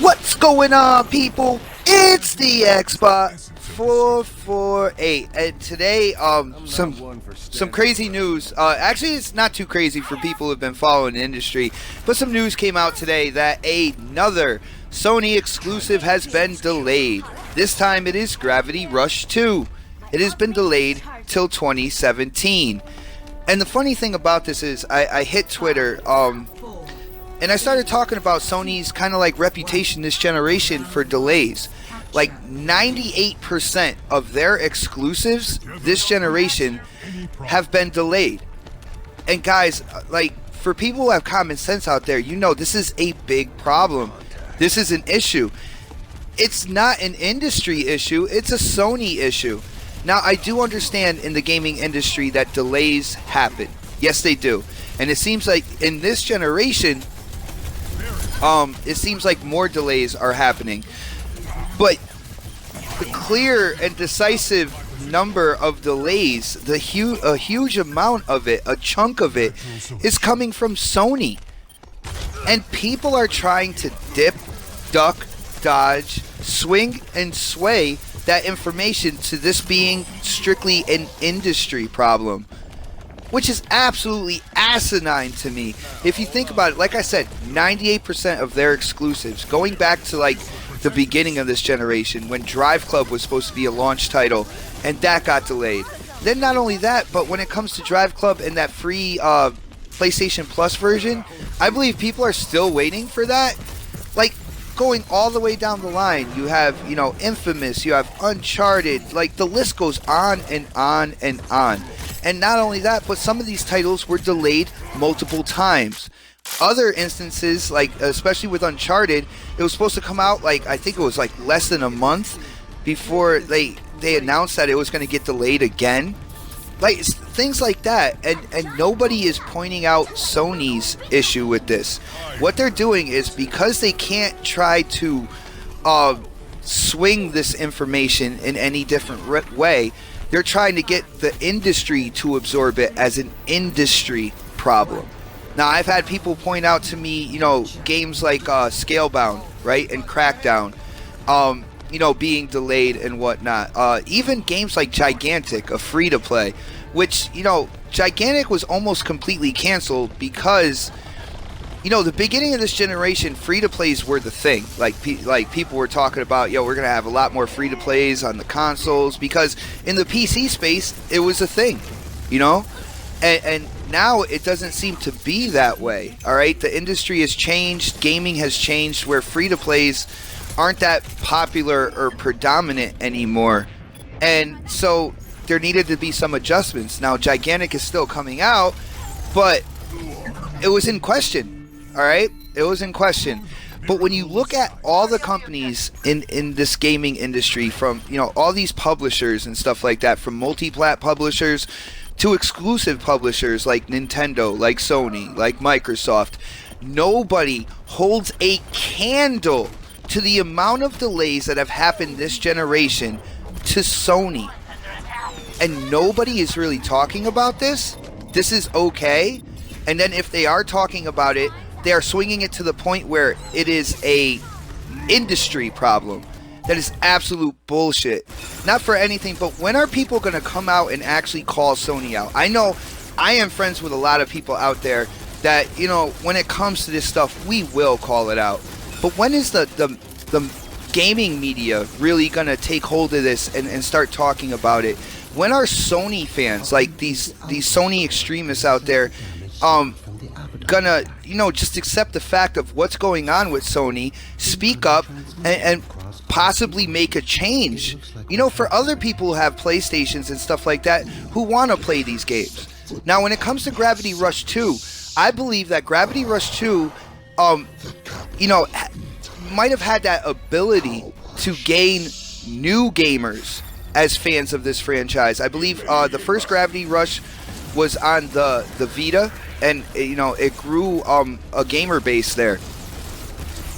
What's going on, people? It's the Xbox 448, and today some crazy news. Actually, it's not too crazy for people who've been following the industry, but some news came out today that another Sony exclusive has been delayed. This time it is Gravity Rush 2. It has been delayed till 2017. And the funny thing about this is I hit Twitter and I started talking about Sony's kind of like reputation this generation for delays. Like 98% of their exclusives this generation have been delayed. And guys, like, for people who have common sense out there, you know this is a big problem. This is an issue. It's not an industry issue, it's a Sony issue. Now, I do understand in the gaming industry that delays happen. Yes, they do. And it seems like in this generation, it seems like more delays are happening. But the clear and decisive number of delays, a huge amount of it, a chunk of it, is coming from Sony. And people are trying to dip, duck, dodge, swing, and sway that information to this being strictly an industry problem, which is absolutely asinine to me. If you think about it, like I said, 98% of their exclusives, going back to like the beginning of this generation when Drive Club was supposed to be a launch title, and that got delayed. Then not only that, but when it comes to Drive Club and that free PlayStation Plus version, I believe people are still waiting for that. Like, going all the way down the line, you have, you know, Infamous, you have Uncharted, like the list goes on and on and on. And not only that, but some of these titles were delayed multiple times. Other instances, like especially with Uncharted, it was supposed to come out like, I think it was like less than a month before they announced that it was going to get delayed again. Like things like that, and nobody is pointing out Sony's issue with this. What they're doing is, because they can't try to swing this information in any different way, they're trying to get the industry to absorb it as an industry problem. Now, I've had people point out to me, you know, games like Scalebound, right, and Crackdown, you know, being delayed and whatnot. Even games like Gigantic, a free-to-play, which, you know, Gigantic was almost completely canceled because, you know, the beginning of this generation, free-to-plays were the thing. Like people were talking about, yo, we're going to have a lot more free-to-plays on the consoles, because in the PC space, it was a thing, you know? And now it doesn't seem to be that way, all right? The industry has changed, gaming has changed, where free-to-plays aren't that popular or predominant anymore. And so there needed to be some adjustments. Now, Gigantic is still coming out, but it was in question, all right? It was in question. But when you look at all the companies in this gaming industry, from, you know, all these publishers and stuff like that, from multi-plat publishers to exclusive publishers like Nintendo, like Sony, like Microsoft, nobody holds a candle to the amount of delays that have happened this generation to Sony. And nobody is really talking about this. This is okay. And then if they are talking about it, they are swinging it to the point where it is a industry problem. That is absolute bullshit. Not for anything, but when are people going to come out and actually call Sony out? I know I am friends with a lot of people out there that, you know, when it comes to this stuff, we will call it out. But when is the gaming media really going to take hold of this and start talking about it? When are Sony fans, like these Sony extremists out there, gonna, you know, just accept the fact of what's going on with Sony, speak up, and possibly make a change, you know, for other people who have PlayStations and stuff like that who want to play these games. Now, when it comes to Gravity Rush 2, I believe that Gravity Rush 2, you know, might have had that ability to gain new gamers as fans of this franchise. I believe the first Gravity Rush was on the Vita, and, you know, it grew a gamer base there.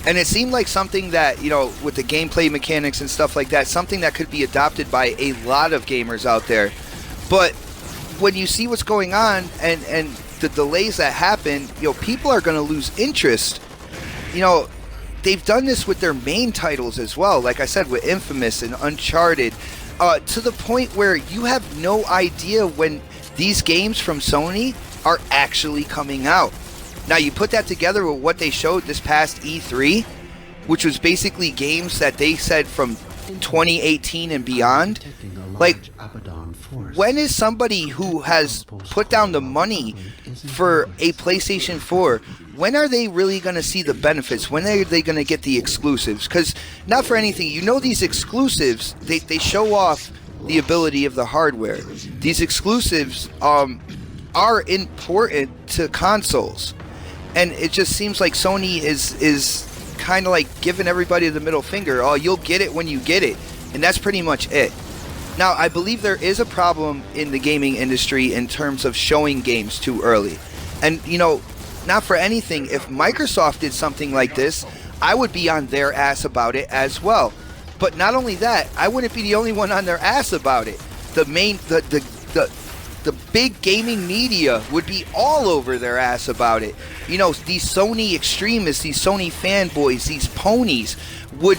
And it seemed like something that, you know, with the gameplay mechanics and stuff like that, something that could be adopted by a lot of gamers out there. But when you see what's going on and the delays that happen, you know, people are going to lose interest. You know, they've done this with their main titles as well, like I said, with Infamous and Uncharted, to the point where you have no idea when these games from Sony are actually coming out. Now, you put that together with what they showed this past E3, which was basically games that they said from 2018 and beyond. Like, when is somebody who has put down the money for a PlayStation 4, when are they really going to see the benefits? When are they going to get the exclusives? Because, not for anything, you know, these exclusives, they show off the ability of the hardware. These exclusives are important to consoles. And it just seems like Sony is kind of like giving everybody the middle finger. Oh, you'll get it when you get it. And that's pretty much it. Now, I believe there is a problem in the gaming industry in terms of showing games too early. And, you know, not for anything, if Microsoft did something like this, I would be on their ass about it as well. But not only that, I wouldn't be the only one on their ass about it. The big gaming media would be all over their ass about it. You know, these Sony extremists, these Sony fanboys, these ponies would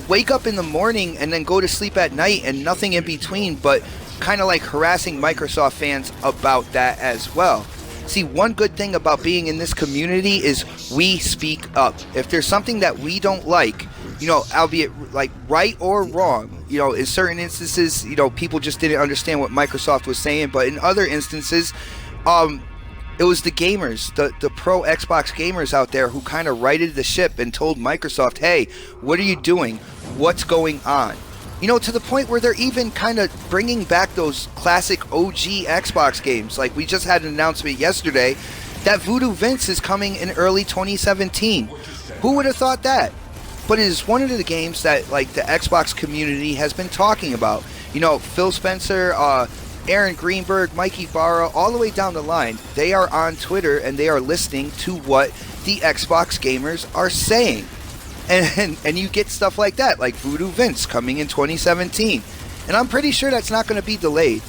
wake up in the morning and then go to sleep at night and nothing in between, but kind of like harassing Microsoft fans about that as well. See, one good thing about being in this community is we speak up. If there's something that we don't like, you know, albeit like right or wrong, you know, in certain instances, you know, people just didn't understand what Microsoft was saying, but in other instances, it was the gamers, the pro Xbox gamers out there who kind of righted the ship and told Microsoft, hey, what are you doing? What's going on? You know, to the point where they're even kind of bringing back those classic OG Xbox games. Like, we just had an announcement yesterday that Voodoo Vince is coming in early 2017. Who would have thought that? But it is one of the games that, like, the Xbox community has been talking about. You know, Phil Spencer, Aaron Greenberg, Mikey Barra, all the way down the line, they are on Twitter and they are listening to what the Xbox gamers are saying. And you get stuff like that, like Voodoo Vince coming in 2017. And I'm pretty sure that's not going to be delayed.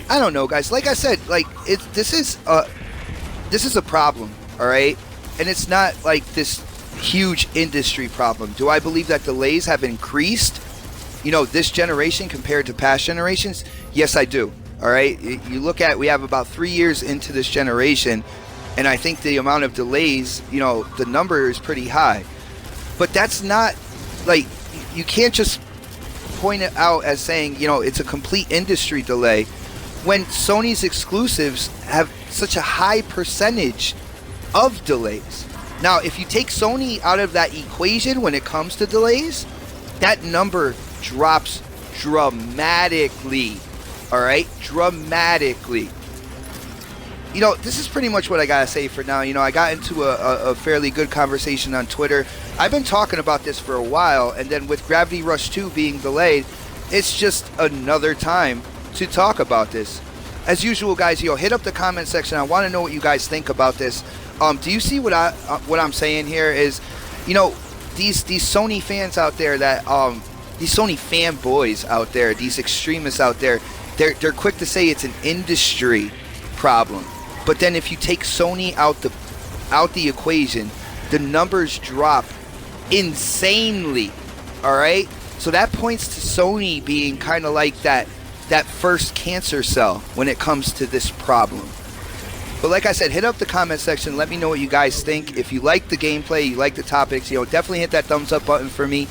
I don't know, guys. Like I said, like this is a problem, all right? And it's not like this huge industry problem. Do I believe that delays have increased, you know, this generation compared to past generations? Yes, I do. All right. You look at, we have about 3 years into this generation, and I think the amount of delays, you know, the number is pretty high. But that's not, like, you can't just point it out as saying, you know, it's a complete industry delay when Sony's exclusives have such a high percentage of delays. Now, if you take Sony out of that equation when it comes to delays, that number drops dramatically. All right? Dramatically. You know, this is pretty much what I gotta say for now. You know, I got into a fairly good conversation on Twitter. I've been talking about this for a while, and then with Gravity Rush 2 being delayed, it's just another time to talk about this. As usual, guys, you know, hit up the comment section. I want to know what you guys think about this. Do you see what I'm saying here? Is, you know, these Sony fans out there that these Sony fanboys out there, these extremists out there, they're quick to say it's an industry problem. But then if you take Sony out the equation, the numbers drop insanely. All right? So that points to Sony being kind of like that first cancer cell when it comes to this problem. But like I said, hit up the comment section. Let me know what you guys think. If you like the gameplay, you like the topics, you know, definitely hit that thumbs up button for me.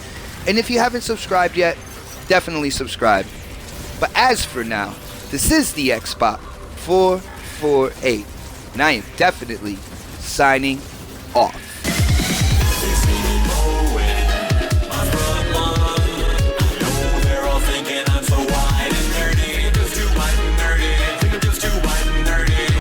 And if you haven't subscribed yet, definitely subscribe. But as for now, this is the Xbox 448. And I am definitely signing off.